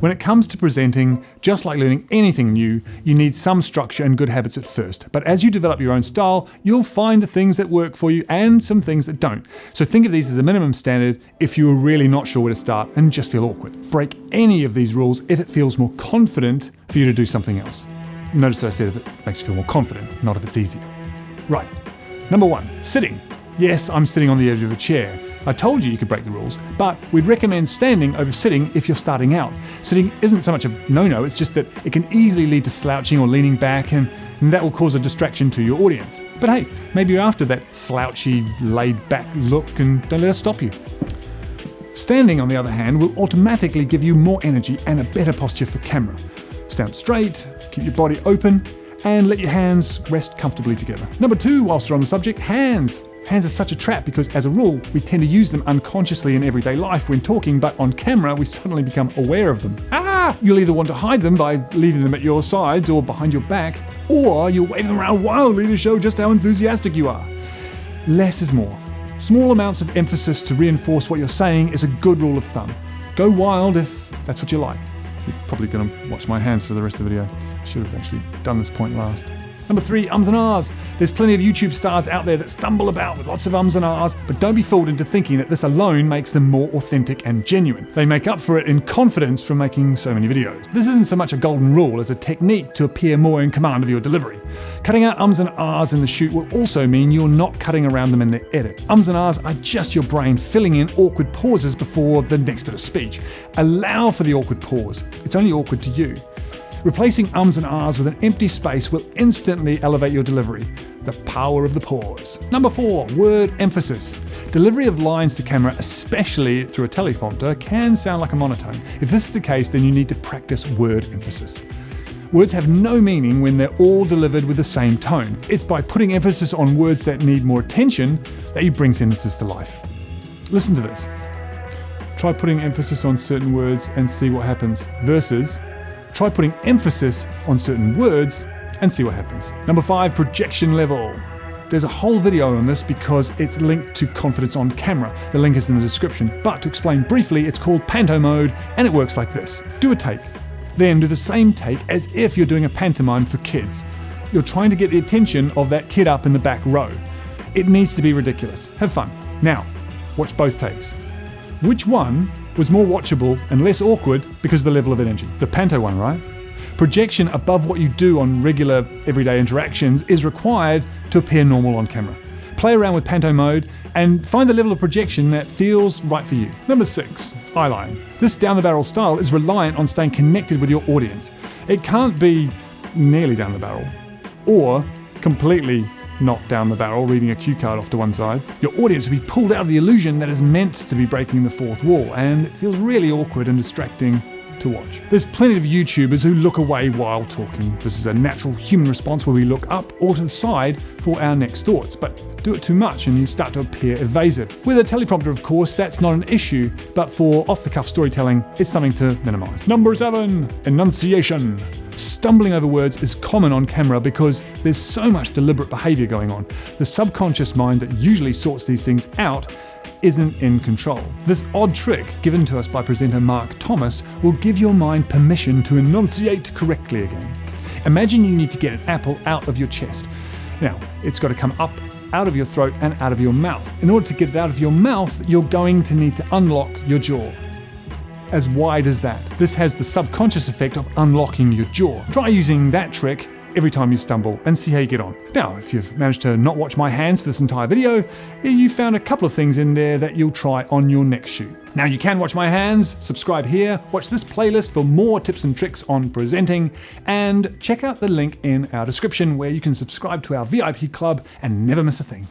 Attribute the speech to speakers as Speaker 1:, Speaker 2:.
Speaker 1: When it comes to presenting, just like learning anything new, you need some structure and good habits at first. But as you develop your own style, you'll find the things that work for you and some things that don't. So think of these as a minimum standard if you are really not sure where to start and just feel awkward. Break any of these rules if it feels more confident for you to do something else. Notice that I said if it makes you feel more confident, not if it's easier. Right. Number 1, sitting. Yes, I'm sitting on the edge of a chair. I told you could break the rules, but we'd recommend standing over sitting if you're starting out. Sitting isn't so much a no-no, it's just that it can easily lead to slouching or leaning back, and that will cause a distraction to your audience. But hey, maybe you're after that slouchy, laid-back look, and don't let us stop you. Standing, on the other hand, will automatically give you more energy and a better posture for camera. Stand up straight, keep your body open, and let your hands rest comfortably together. Number 2, whilst we're on the subject, hands. Hands are such a trap because, as a rule, we tend to use them unconsciously in everyday life when talking, but on camera, we suddenly become aware of them. You'll either want to hide them by leaving them at your sides or behind your back, or you'll wave them around wildly to show just how enthusiastic you are. Less is more. Small amounts of emphasis to reinforce what you're saying is a good rule of thumb. Go wild if that's what you like. You're probably going to watch my hands for the rest of the video. I should have actually done this point last. Number 3, ums and ahs. There's plenty of YouTube stars out there that stumble about with lots of ums and ahs, but don't be fooled into thinking that this alone makes them more authentic and genuine. They make up for it in confidence from making so many videos. This isn't so much a golden rule as a technique to appear more in command of your delivery. Cutting out ums and ahs in the shoot will also mean you're not cutting around them in the edit. Ums and ahs are just your brain filling in awkward pauses before the next bit of speech. Allow for the awkward pause. It's only awkward to you. Replacing ums and ahs with an empty space will instantly elevate your delivery. The power of the pause. Number 4, word emphasis. Delivery of lines to camera, especially through a teleprompter, can sound like a monotone. If this is the case, then you need to practice word emphasis. Words have no meaning when they're all delivered with the same tone. It's by putting emphasis on words that need more attention that you bring sentences to life. Listen to this. Try putting emphasis on certain words and see what happens, versus try putting emphasis on certain words and see what happens. Number 5, projection level. There's a whole video on this because it's linked to confidence on camera. The link is in the description. But to explain briefly, it's called panto mode, and it works like this. Do a take. Then do the same take as if you're doing a pantomime for kids. You're trying to get the attention of that kid up in the back row. It needs to be ridiculous. Have fun. Now, watch both takes. Which one was more watchable and less awkward because of the level of energy? The panto one, right? Projection above what you do on regular everyday interactions is required to appear normal on camera. Play around with panto mode and find the level of projection that feels right for you. Number 6, eyeline. This down the barrel style is reliant on staying connected with your audience. It can't be nearly down the barrel or completely not down the barrel, reading a cue card off to one side. Your audience will be pulled out of the illusion that is meant to be breaking the fourth wall, and it feels really awkward and distracting to watch. There's plenty of YouTubers who look away while talking. This is a natural human response where we look up or to the side for our next thoughts, but do it too much and you start to appear evasive. With a teleprompter, of course, that's not an issue, but for off-the-cuff storytelling, it's something to minimize. Number 7, enunciation. Stumbling over words is common on camera because there's so much deliberate behavior going on. The subconscious mind that usually sorts these things out isn't in control. This odd trick given to us by presenter Mark Thomas will give your mind permission to enunciate correctly again. Imagine you need to get an apple out of your chest. Now, it's got to come up out of your throat and out of your mouth. In order to get it out of your mouth, you're going to need to unlock your jaw. As wide as that. This has the subconscious effect of unlocking your jaw. Try using that trick every time you stumble and see how you get on. Now, if you've managed to not watch my hands for this entire video, you found a couple of things in there that you'll try on your next shoot. Now you can watch my hands, subscribe here, watch this playlist for more tips and tricks on presenting, and check out the link in our description where you can subscribe to our VIP club and never miss a thing.